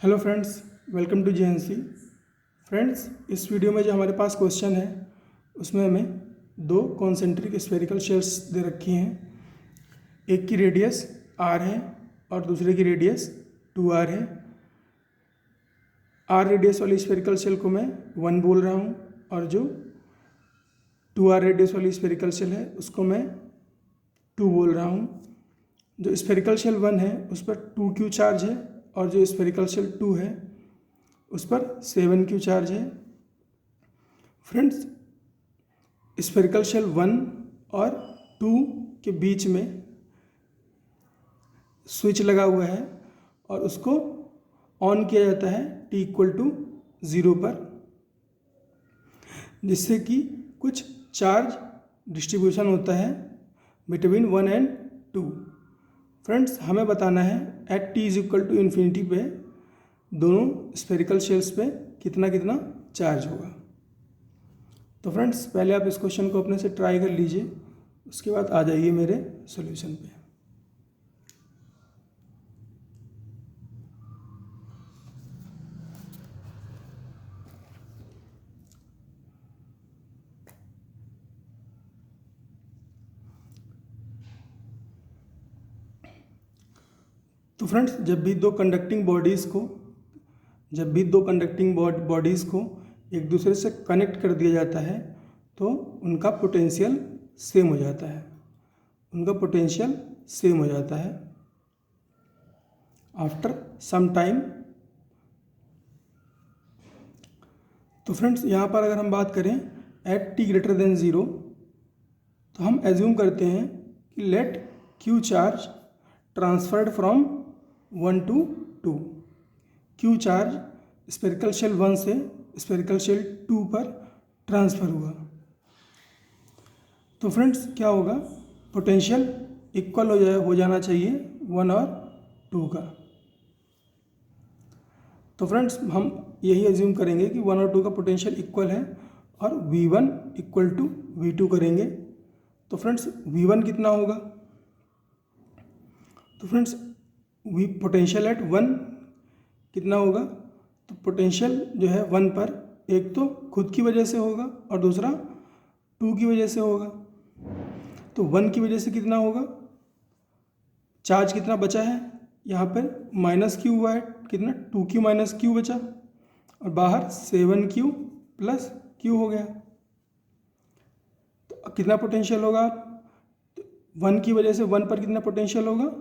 Hello friends, welcome to JNC. Friends, इस video में जो हमारे पास क्वेश्चन है उसमें हमें दो कॉन्सेंट्रिक स्फेरिकल शेल्स दे रखी हैं। एक की रेडियस r है और दूसरे की रेडियस 2r है। r रेडियस वाली स्फेरिकल शेल को मैं 1 बोल रहा हूँ और जो 2r रेडियस वाली स्फेरिकल शेल है उसको मैं 2 बोल रहा हूँ। जो स्फेरिकल शेल 1 है उस पर 2q चार्ज है और जो स्फेरिकल शेल 2 है उस पर 7q चार्ज है। फ्रेंड्स, स्फेरिकल शेल 1 और 2 के बीच में स्विच लगा हुआ है और उसको ऑन किया जाता है t=0 पर, जिससे कि कुछ चार्ज डिस्ट्रीब्यूशन होता है बिटवीन 1 एंड 2। फ्रेंड्स, हमें बताना है एट t=∞ पे दोनों स्फेरिकल शेल्स पे कितना कितना चार्ज होगा। तो फ्रेंड्स, पहले आप इस क्वेश्चन को अपने से ट्राई कर लीजिए, उसके बाद आ जाइए मेरे सॉल्यूशन पे। तो फ्रेंड्स, जब भी दो कंडक्टिंग बॉडीज़ को एक दूसरे से कनेक्ट कर दिया जाता है तो उनका पोटेंशियल सेम हो जाता है आफ्टर सम टाइम। तो फ्रेंड्स, यहाँ पर अगर हम बात करें एट t>0 तो हम एज्यूम करते हैं कि let q charge transferred from 1 to 2। q charge spherical shell 1 से स्फेरिकल शेल 2 पर ट्रांसफ़र हुआ। तो फ्रेंड्स, क्या होगा, पोटेंशियल इक्वल हो जाना चाहिए 1 और 2 का। तो फ्रेंड्स, हम यही एज्यूम करेंगे कि 1 और 2 का पोटेंशियल इक्वल है और v1 इक्वल टू v2 करेंगे। तो फ्रेंड्स, v1 कितना होगा, तो फ्रेंड्स पोटेंशियल एट 1 कितना होगा, तो पोटेंशियल जो है 1 पर एक तो खुद की वजह से होगा और दूसरा 2 की वजह से होगा। तो 1 की वजह से कितना होगा, चार्ज कितना बचा है, यहाँ पर -q हुआ है, कितना 2q - q बचा और बाहर 7q + q हो गया। तो कितना पोटेंशियल होगा, तो 1 की वजह से 1 पर कितना पोटेंशियल होगा,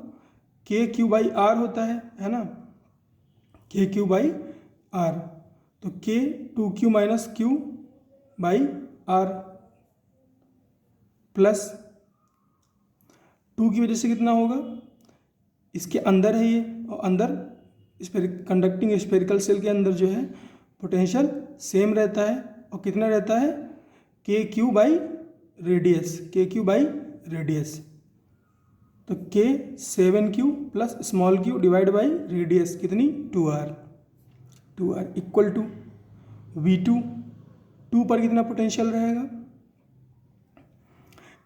kq/r होता है ना, kq/r। तो k 2q - q/r प्लस 2 की वजह से कितना होगा, इसके अंदर है ये, और अंदर कंडक्टिंग स्फेरिकल सेल के अंदर जो है पोटेंशियल सेम रहता है और कितना रहता है, kq/रेडियस। तो k 7q + small q divide by radius कितनी 2r इक्वल टू v2। 2 पर कितना पोटेंशियल रहेगा,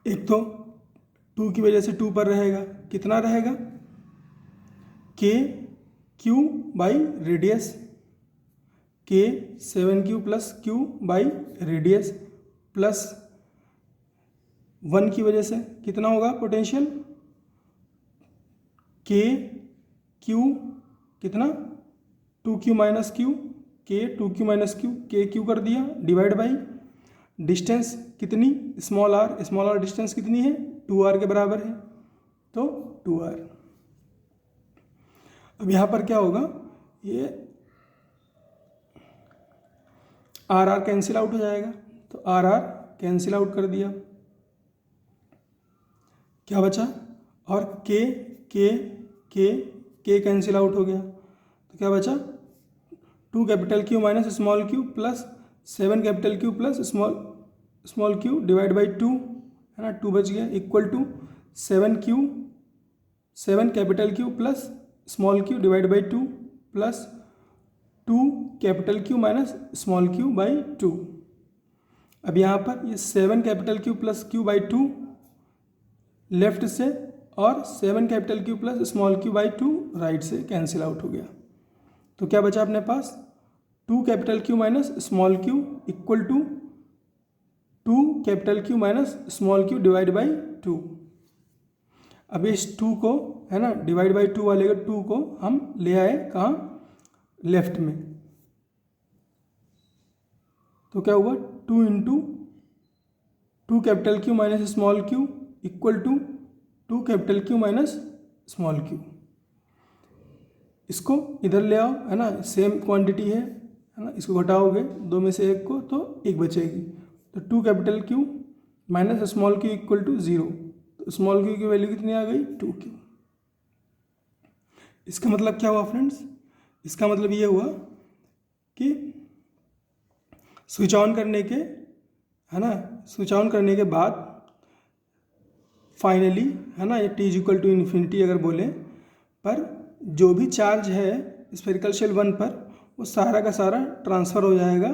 एक तो 2 की वजह से 2 पर रहेगा, कितना रहेगा, kq/रेडियस, k 7q + q/रेडियस प्लस 1 की वजह से कितना होगा पोटेंशियल, kq कितना 2q - q, k 2q - q, kq कर दिया डिवाइड बाई डिस्टेंस कितनी स्मॉल r डिस्टेंस कितनी है 2r के बराबर है, तो 2r। अब यहाँ पर क्या होगा, ये r कैंसिल आउट हो जाएगा, तो r कैंसिल आउट कर दिया, क्या बचा, और k कैंसिल आउट हो गया, तो क्या बचा, 2Q - small q plus 7Q + small q divide by 2 है ना, 2 बच गया equal to 7Q + small q divide by 2 plus 2Q - small q/2। अब यहाँ पर ये 7Q + q/2 लेफ्ट से और 7Q + स्मॉल q/2 राइट से कैंसिल आउट हो गया। तो क्या बचा अपने पास, 2 capital Q minus small q equal to 2 capital Q minus small q divide by 2। अब इस 2 को, है ना, डिवाइड बाई 2 वाले 2 को हम ले आए कहाँ, लेफ्ट में। तो क्या हुआ, 2 into 2 capital Q minus small q equal to 2 capital Q minus small q। इसको इधर ले आओ, है ना, सेम क्वांटिटी है ना, इसको घटाओगे 2 में से 1 को तो 1 बचेगी। तो 2 capital Q minus small q equal to 0। तो स्मॉल q की वैल्यू कितनी आ गई, 2q। इसका मतलब क्या हुआ फ्रेंड्स, इसका मतलब ये हुआ कि स्विच ऑन करने के, है ना, स्विच ऑन करने के बाद फाइनली, है ना, ये t इक्वल टू इन्फिनिटी अगर बोले, पर जो भी चार्ज है स्फेरिकल शेल 1 पर वो सारा का सारा ट्रांसफ़र हो जाएगा,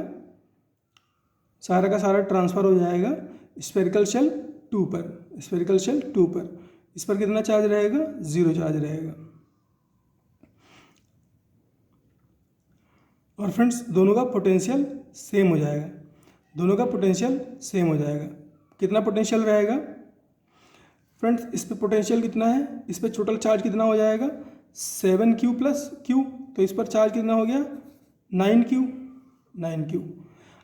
सारा का सारा ट्रांसफ़र हो जाएगा स्फेरिकल शेल 2 पर। स्फेरिकल शेल 2 पर इस पर कितना चार्ज रहेगा, 0 चार्ज रहेगा। और फ्रेंड्स दोनों का पोटेंशियल सेम हो जाएगा, दोनों का पोटेंशियल सेम हो जाएगा। कितना पोटेंशियल रहेगा फ्रेंड्स, इस पे पोटेंशियल कितना है, इस पे टोटल चार्ज कितना हो जाएगा, 7q प्लस q। तो इस पर चार्ज कितना हो गया, 9q।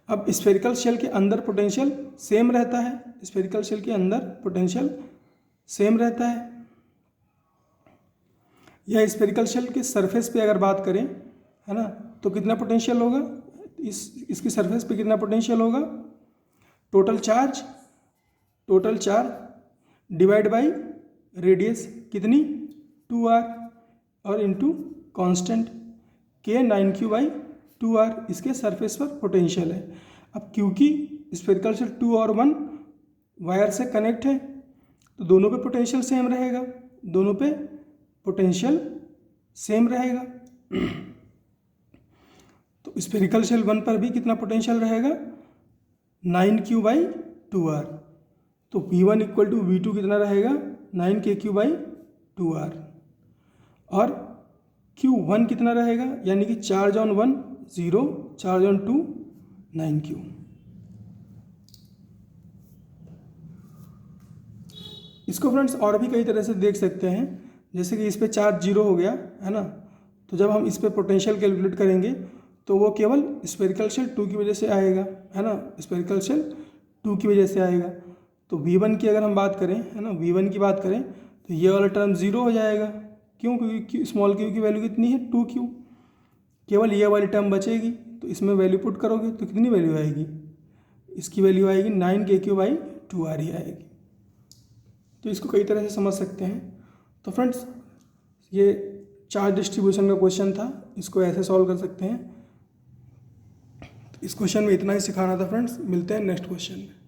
अब स्फेरिकल शेल के अंदर पोटेंशियल सेम रहता है, स्फेरिकल शेल के अंदर पोटेंशियल सेम रहता है। यह स्फेरिकल शेल के सरफेस पे अगर बात करें, है ना, तो कितना पोटेंशियल होगा, इसकी सरफेस पे कितना पोटेंशियल होगा, total charge divide by radius कितनी, 2r, और into constant k 9q by 2r इसके सरफेस पर पोटेंशियल है। अब क्योंकि स्फेरिकल शेल 2 और 1 वायर से कनेक्ट है तो दोनों पे पोटेंशियल सेम रहेगा, दोनों पे पोटेंशियल सेम रहेगा। तो स्फेरिकल शेल 1 पर भी कितना पोटेंशियल रहेगा, 9q बाई 2r। तो V1 इक्वल टू V2 कितना रहेगा, 9kq बाई 2r। और Q1 कितना रहेगा, यानी कि charge on 1 0, charge on 2 9q। इसको फ्रेंड्स और भी कई तरह से देख सकते हैं, जैसे कि इस पे चार्ज 0 हो गया, है ना, तो जब हम इस पे पोटेंशियल कैलकुलेट करेंगे तो वो केवल स्फेरिकल शेल 2 की वजह से आएगा, है ना, स्फेरिकल शेल 2 की वजह से आएगा। तो V1 की अगर हम बात करें, है ना, V1 की बात करें तो ये वाला टर्म 0 हो जाएगा। क्यों, क्योंकि स्मॉल q की वैल्यू कितनी है, 2q। केवल ये वाली टर्म बचेगी, तो इसमें वैल्यू पुट करोगे तो कितनी वैल्यू आएगी, इसकी वैल्यू आएगी 9kq बाई 2r ही आएगी। तो इसको कई तरह से समझ सकते हैं। तो फ्रेंड्स ये चार्ज डिस्ट्रीब्यूशन का क्वेश्चन था, इसको ऐसे सॉल्व कर सकते हैं। तो इस क्वेश्चन में इतना ही सिखाना था फ्रेंड्स, मिलते हैं नेक्स्ट क्वेश्चन में।